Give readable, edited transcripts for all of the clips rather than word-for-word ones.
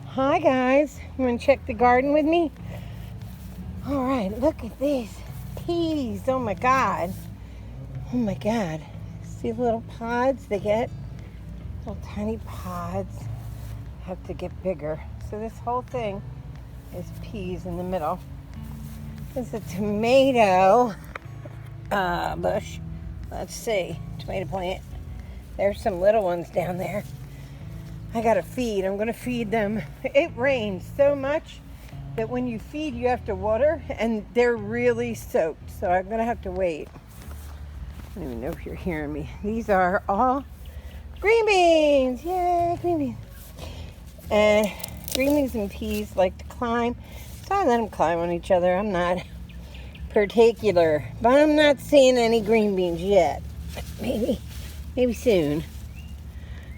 Hi guys, you want to check the garden with me? All right, look at these peas. Oh my god. Oh my god. See the little pods they get? Little tiny pods. Have to get bigger. So this whole thing is peas in the middle. There's a tomato bush. Let's see, tomato plant. There's some little ones down there. I gotta feed. I'm gonna feed them. It rains so much that when you feed, you have to water, and they're really soaked. So I'm gonna have to wait. I don't even know if you're hearing me. These are all green beans. Yay, green beans. And green beans and peas like to climb. So I let them climb on each other. I'm not particular, but I'm not seeing any green beans yet. Maybe soon.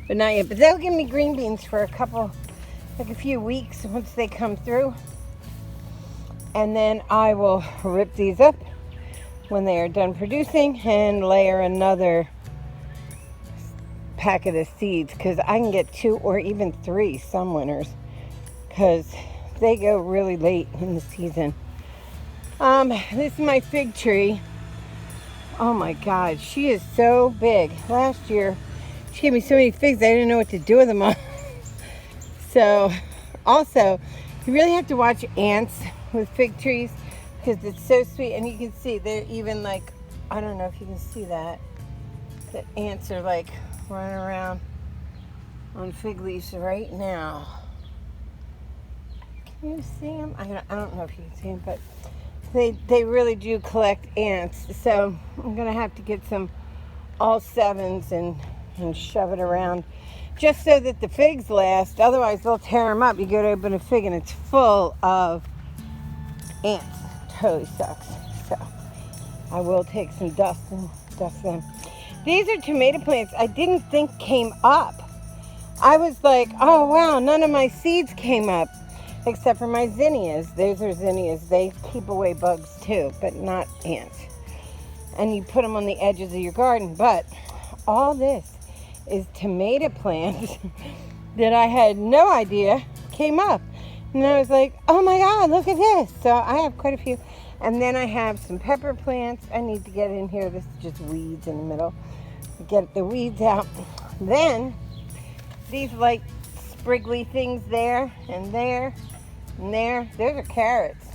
But not yet. But they'll give me green beans for a few weeks once they come through. And then I will rip these up when they are done producing and layer another packet of seeds, because I can get 2 or even 3 some winters because they go really late in the season. This is my fig tree. Oh my God, she is so big. Last year, she gave me so many figs, I didn't know what to do with them all. So, also, you really have to watch ants with fig trees because it's so sweet. And you can see they're even like, I don't know if you can see that. The ants are like running around on fig leaves right now. Can you see them? I don't know if you can see them, but they really do collect ants. So I'm going to have to get some all 7s and shove it around just so that the figs last. Otherwise, they'll tear them up. You go to open a fig and it's full of ants. Totally sucks. So I will take some dust and dust them. These are tomato plants I didn't think came up. I was like, oh wow, none of my seeds came up except for my zinnias. Those are zinnias. They keep away bugs too, but not ants. And you put them on the edges of your garden. But all this is tomato plants that I had no idea came up. And I was like, oh my God, look at this. So I have quite a few. And then I have some pepper plants. I need to get in here. This is just weeds in the middle. Get the weeds out. Then these like spriggly things there and there and there. Those are carrots.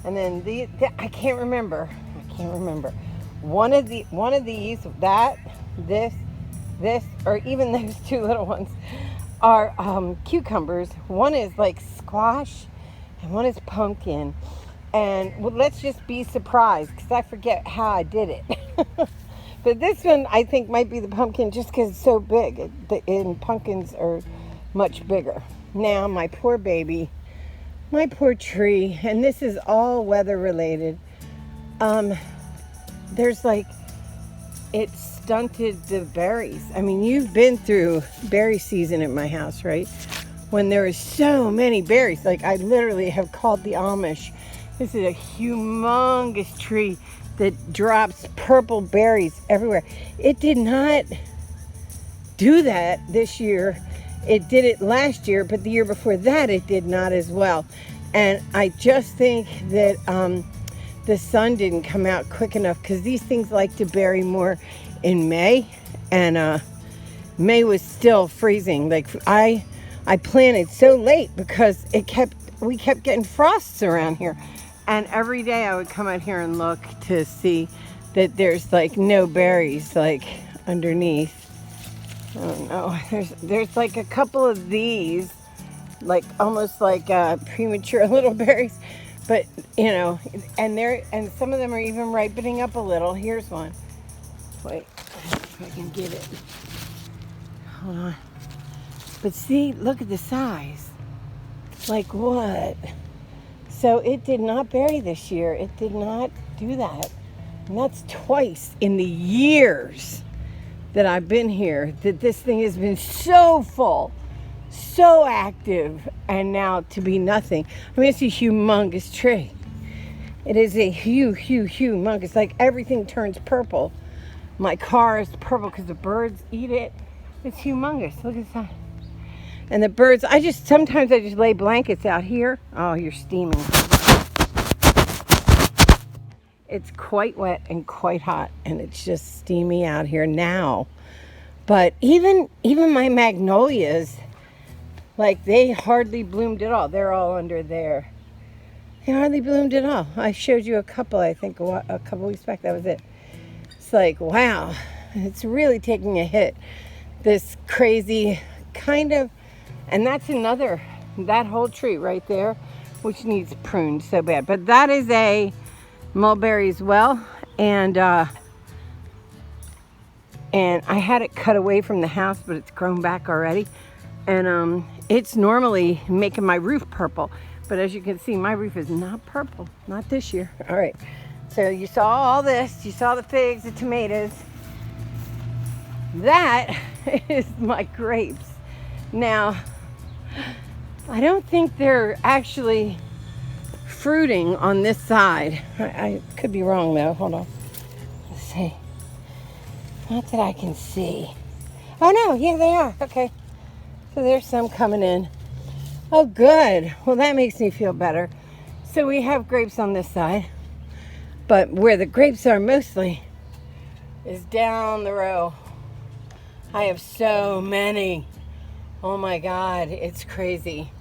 And then I can't remember. One of these, this, or even those 2 little ones are cucumbers. One is like squash and one is pumpkin. And well, let's just be surprised because I forget how I did it. But this one I think might be the pumpkin just because it's so big. And pumpkins are much bigger. Now my poor baby, my poor tree, and this is all weather related. There's like, it stunted the berries. I mean, you've been through berry season at my house, right? When there is so many berries. Like I literally have called the Amish. This is a humongous tree that drops purple berries everywhere. It did not do that this year. It did it last year, but the year before that it did not as well. And I just think that the sun didn't come out quick enough because these things like to berry more in May, and May was still freezing. Like I planted so late because we kept getting frosts around here. And every day I would come out here and look to see that there's like no berries like underneath. I don't know. There's like a couple of these, like almost like premature little berries, but you know, and some of them are even ripening up a little. Here's one. Wait, if I can get it. Hold on. But see, look at the size. Like what? So it did not berry this year. It did not do that. And that's twice in the years that I've been here that this thing has been so full, so active, and now to be nothing. I mean, it's a humongous tree. It is a humongous. Like everything turns purple. My car is purple because the birds eat it. It's humongous. Look at that. And the birds, sometimes I just lay blankets out here. Oh, you're steaming. It's quite wet and quite hot, and it's just steamy out here now. But even my magnolias, like, they hardly bloomed at all. They're all under there. They hardly bloomed at all. I showed you a couple, I think, a couple weeks back. That was it. It's like, wow, it's really taking a hit. This crazy kind of, and that's another, that whole tree right there, which needs pruned so bad. But that is a mulberry as well, and I had it cut away from the house, but it's grown back already, and it's normally making my roof purple, but as you can see, my roof is not purple, not this year. All right, so you saw all this, you saw the figs, the tomatoes. That is my grapes. Now, I don't think they're actually fruiting on this side. I could be wrong though. Hold on. Let's see. Not that I can see. Oh no, yeah, they are. Okay. So there's some coming in. Oh, good. Well, that makes me feel better. So we have grapes on this side, but where the grapes are mostly is down the row. I have so many. Oh my God, it's crazy.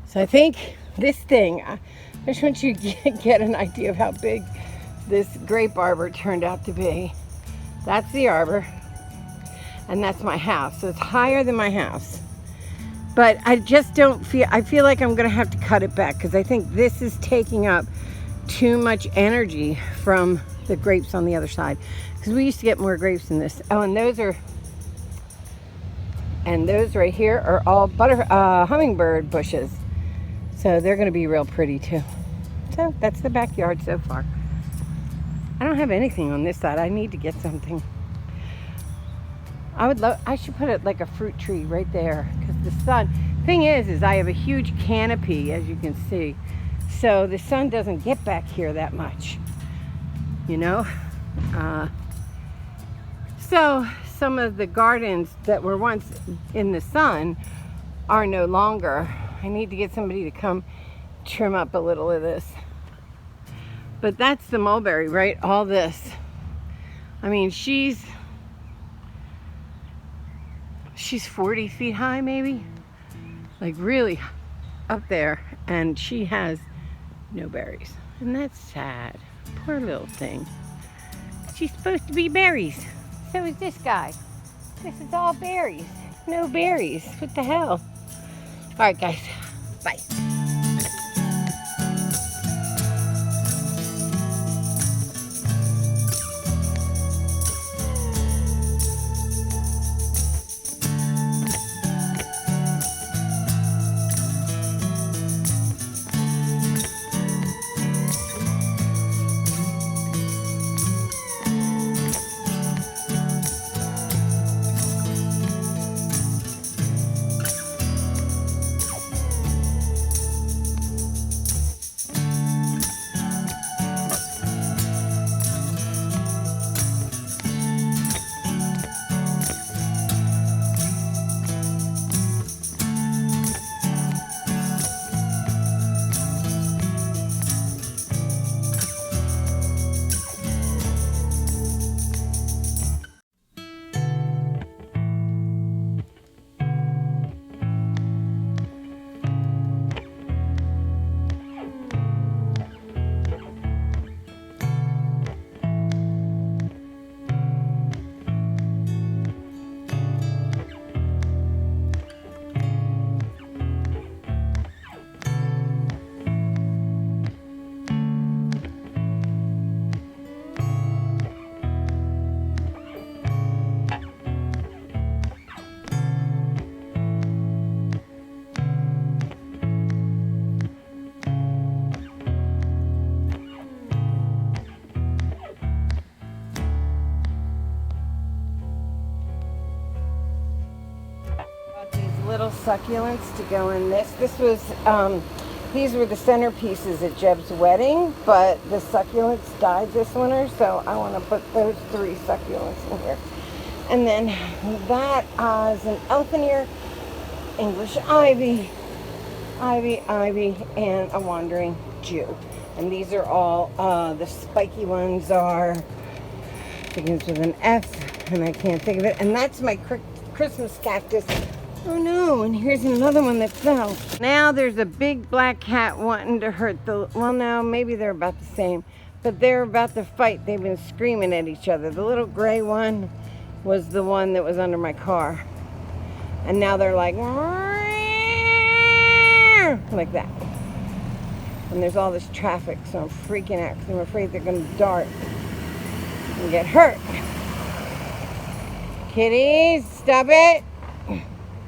So I think this thing, I just want you to get an idea of how big this grape arbor turned out to be. That's the arbor, and that's my house. So it's higher than my house. But I just don't feel, I feel like I'm gonna have to cut it back because I think this is taking up too much energy from the grapes on the other side. Because we used to get more grapes than this. Oh, and those right here are all hummingbird bushes. So they're gonna be real pretty too. So that's the backyard so far. I don't have anything on this side. I need to get something. I should put it like a fruit tree right there, because the sun, thing is I have a huge canopy, as you can see. So the sun doesn't get back here that much, you know? So some of the gardens that were once in the sun are no longer. I need to get somebody to come trim up a little of this. But that's the mulberry, right? All this. I mean, she's 40 feet high, maybe. Like really up there. And she has no berries. And that's sad. Poor little thing. She's supposed to be berries. So is this guy. This is all berries. No berries. What the hell? All right, guys. Bye. Little succulents to go in this. This was, these were the centerpieces at Jeb's wedding, but the succulents died this winter, so I want to put those 3 succulents in here. And then that is an elephant ear, English ivy, and a wandering Jew. And these are all, the spiky ones are, begins with an F, and I can't think of it. And that's my Christmas cactus. Oh no, and here's another one that fell. Now there's a big black cat wanting to hurt the, well no, maybe they're about the same, but they're about to fight. They've been screaming at each other. The little gray one was the one that was under my car. And now they're like that. And there's all this traffic, so I'm freaking out because I'm afraid they're going to dart and get hurt. Kitties, stop it.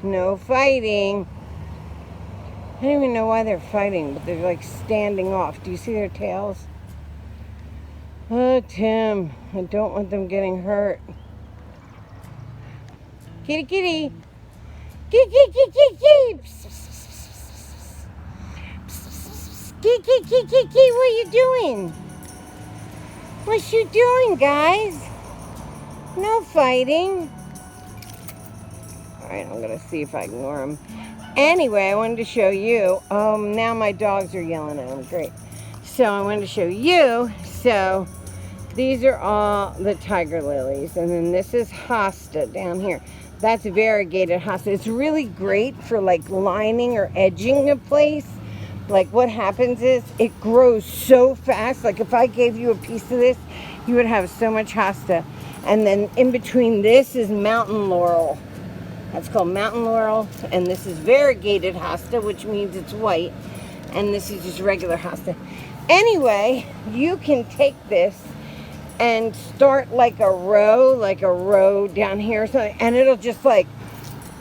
No fighting. I don't even know why they're fighting, but they're like standing off. Do you see their tails? Oh, Tim, I don't want them getting hurt. Kitty, kitty. Kitty, kitty, kitty, kitty. Kitty, kitty, kitty, what are you doing? What you doing, guys? No fighting. Alright, I'm going to see if I ignore them. Anyway, I wanted to show you. Now my dogs are yelling at them. Great. So I wanted to show you. So these are all the tiger lilies. And then this is hosta down here. That's variegated hosta. It's really great for like lining or edging a place. Like what happens is it grows so fast. Like if I gave you a piece of this, you would have so much hosta. And then in between this is mountain laurel. That's called mountain laurel. And this is variegated hosta, which means it's white. And this is just regular hosta. Anyway, you can take this and start like a row down here or something. And it'll just like,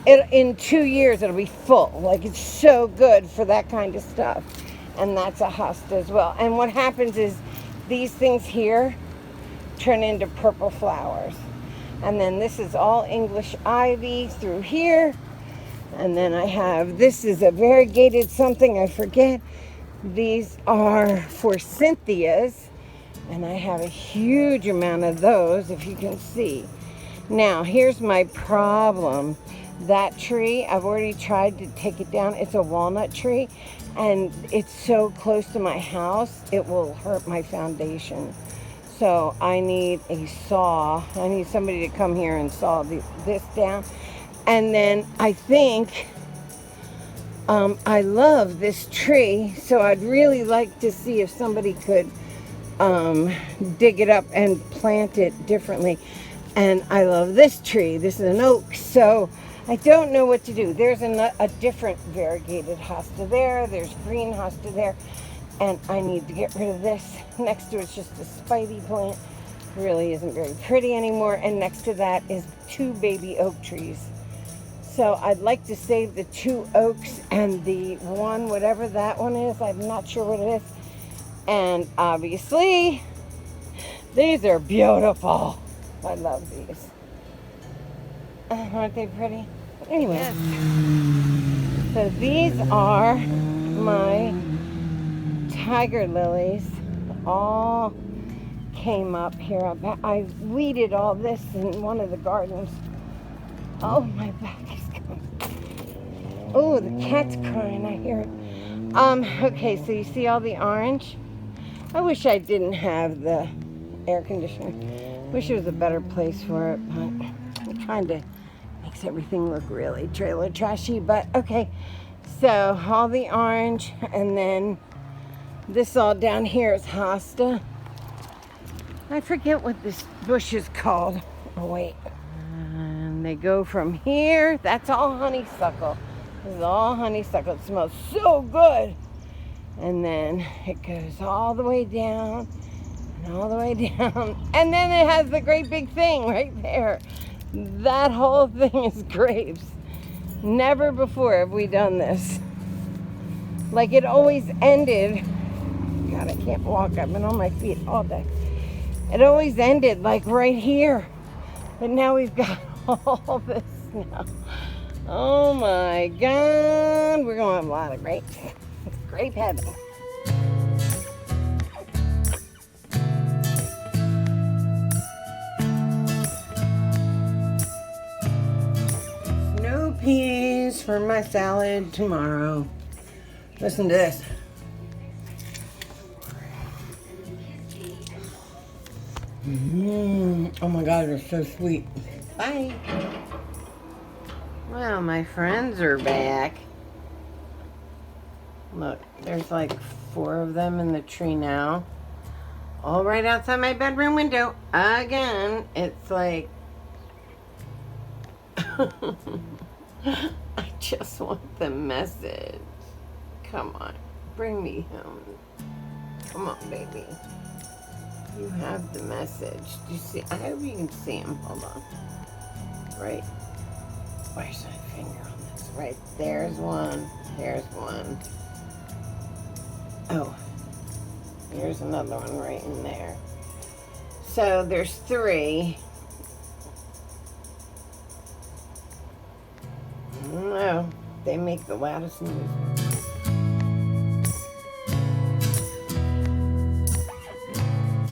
in 2 years it'll be full. Like it's so good for that kind of stuff. And that's a hosta as well. And what happens is these things here turn into purple flowers. And then this is all English ivy through here. And then I have, this is a variegated something, I forget. These are forsythias. And I have a huge amount of those, if you can see. Now, here's my problem. That tree, I've already tried to take it down. It's a walnut tree. And it's so close to my house, it will hurt my foundation. So I need a saw. I need somebody to come here and saw this down. And then I think I love this tree. So I'd really like to see if somebody could dig it up and plant it differently. And I love this tree. This is an oak. So I don't know what to do. There's a different variegated hosta there. There's green hosta there. And I need to get rid of this. Next to it's just a spidey plant. Really isn't very pretty anymore. And next to that is 2 baby oak trees. So I'd like to save the 2 oaks and the one, whatever that one is. I'm not sure what it is. And obviously, these are beautiful. I love these. Aren't they pretty? Anyway. Yes. So these are my tiger lilies. All came up here. I weeded all this in one of the gardens. Oh, my back is going. Oh, the cat's crying. I hear it. Okay, so you see all the orange? I wish I didn't have the air conditioning. Wish it was a better place for it, but I'm trying to makes everything look really trailer trashy. But okay, so all the orange, and then this all down here is hosta. I forget what this bush is called. Oh wait, and they go from here. That's all honeysuckle. This is all honeysuckle. It smells so good. And then it goes all the way down and all the way down. And then it has the great big thing right there. That whole thing is grapes. Never before have we done this. Like it always ended. God, I can't walk. I've been on my feet all day. It always ended like right here. But now we've got all this now. Oh my God. We're going to have a lot of grapes. Grape heaven. for my salad tomorrow. Listen to this. Oh my God, they're so sweet. Bye. Well, my friends are back. Look, there's like 4 of them in the tree now. All right outside my bedroom window. Again, it's like... I just want the message. Come on, bring me home. Come on, baby. You have the message. Do you see? I hope you can see him. Hold on. Right. Where's my finger on this? Right. There's one. There's one. Oh. Here's another one right in there. So there's 3. No, they make the loudest noise.